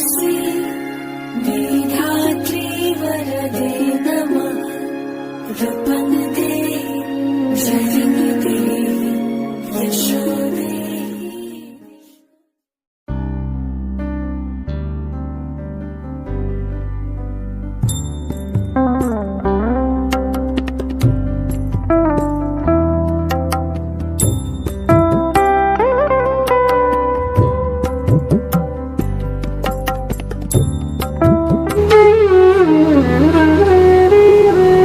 श्री विधात्री वरदे नमः रपन दे शरण दे यशो दे।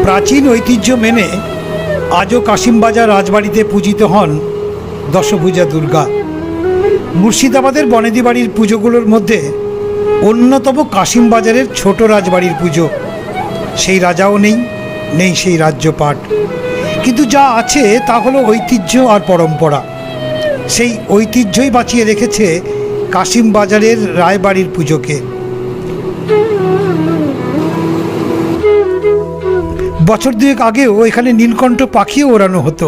প্রাচীন ঐতিহ্য মেনে আজও কাশিমবাজার রাজবাড়িতে পূজিত হন দশভুজা দুর্গা। মুর্শিদাবাদের বনেদি বাড়ির পুজোগুলোর মধ্যে অন্যতম কাশিমবাজারের ছোট রাজবাড়ির পুজো। সেই রাজাও নেই সেই রাজ্যপাট, কিন্তু যা আছে তা হলো ঐতিহ্য আর পরম্পরা। সেই ঐতিহ্যই বাঁচিয়ে রেখেছে কাশিমবাজারের রায়বাড়ির পুজোকে। বছর দুয়েক আগেও এখানে নীলকণ্ঠ পাখিও ওড়ানো হতো,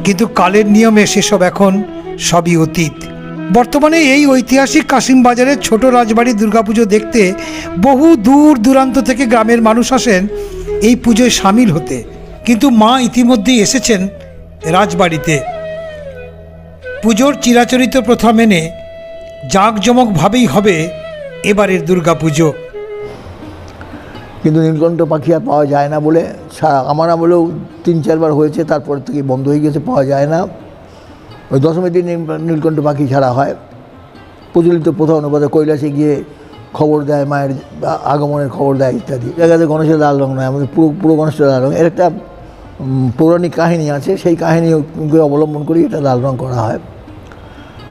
কিন্তু কালের নিয়মে সেসব এখন সবই অতীত। বর্তমানে এই ঐতিহাসিক কাশিমবাজারের ছোট রাজবাড়ির দুর্গাপুজো দেখতে বহু দূর দূরান্ত থেকে গ্রামের মানুষ আসেন এই পুজোয় সামিল হতে। কিন্তু মা ইতিমধ্যেই এসেছেন রাজবাড়িতে। পুজোর চিরাচরিত প্রথা মেনে জাঁকজমকভাবেই হবে এবারের দুর্গাপুজো। কিন্তু নীলকণ্ঠ পাখি আর পাওয়া যায় না বলে আমার আমলেও 3-4 বার হয়েছে, তারপর থেকে বন্ধ হয়ে গেছে, পাওয়া যায় না। ওই দশমীর দিন নীলকণ্ঠ পাখি ছাড়া হয়। প্রচলিত প্রথা অনুপাতে কৈলাসে গিয়ে খবর দেয়, মায়ের আগমনের খবর দেয় ইত্যাদি। জায়গাতে গণেশের লাল রং নয়, আমাদের পুরো গণেশের লাল রং। এর একটা পৌরাণিক কাহিনী আছে, সেই কাহিনীকে অবলম্বন করেই এটা লাল রং করা হয়।